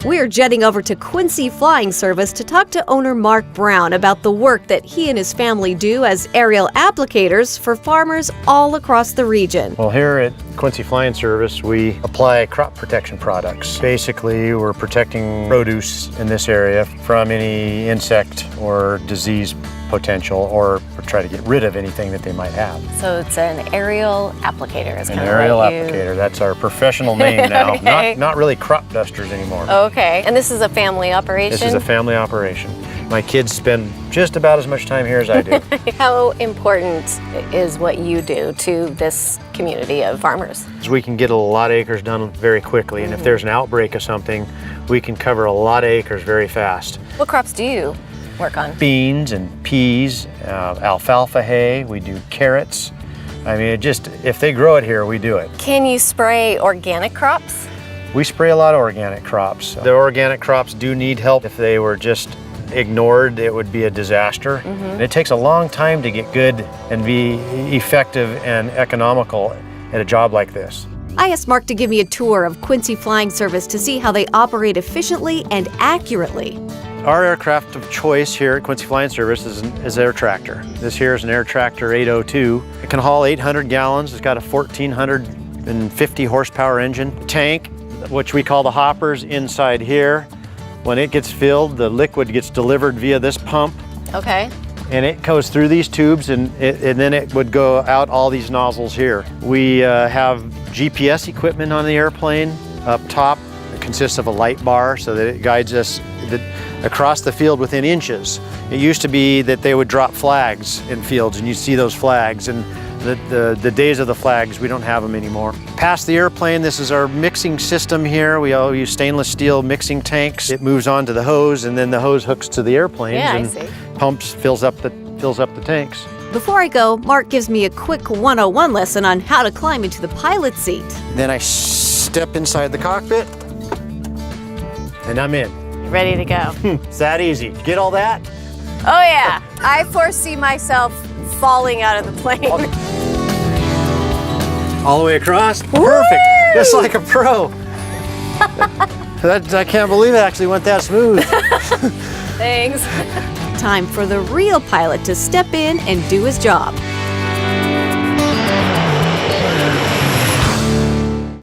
We're jetting over to Quincy Flying Service to talk to owner Mark Brown about the work that he and his family do as aerial applicators for farmers all across the region. Well, here at Quincy Flying Service, we apply crop protection products. Basically, we're protecting produce in this area from any insect or disease potential, or try to get rid of anything that they might have. So it's an aerial applicator. An aerial applicator. That's our professional name now. Okay. Not really crop dusters anymore. Okay. And this is a family operation? This is a family operation. My kids spend just about as much time here as I do. How important is what you do to this community of farmers? We can get a lot of acres done very quickly, and if there's an outbreak of something, we can cover a lot of acres very fast. What crops do you work on? Beans and peas, alfalfa hay, we do carrots. I mean, if they grow it here, we do it. Can you spray organic crops? We spray a lot of organic crops. The organic crops do need help. If they were just ignored, it would be a disaster. It takes a long time to get good and be effective and economical at a job like this. I asked Mark to give me a tour of Quincy Flying Service to see how they operate efficiently and accurately. Our aircraft of choice here at Quincy Flying Service is Air Tractor. This here is an Air Tractor 802. It can haul 800 gallons. It's got a 1,450 horsepower engine. Tank, which we call the hoppers, inside here. When it gets filled, the liquid gets delivered via this pump. Okay. And it goes through these tubes, and then it would go out all these nozzles here. We have GPS equipment on the airplane up top. It consists of a light bar so that it guides us across the field within inches. It used to be that they would drop flags in fields, and you see those flags, and the days of the flags, we don't have them anymore. Past the airplane, this is our mixing system here. We all use stainless steel mixing tanks. It moves on to the hose, and then the hose hooks to the airplanes and pumps, fills up the tanks. Before I go, Mark gives me a quick 101 lesson on how to climb into the pilot seat. Then I step inside the cockpit, and I'm in. Ready to go. It's that easy. Get all that? Oh yeah, I foresee myself falling out of the plane. All the way across? Perfect, just like a pro. I can't believe it actually went that smooth. Thanks. Time for the real pilot to step in and do his job.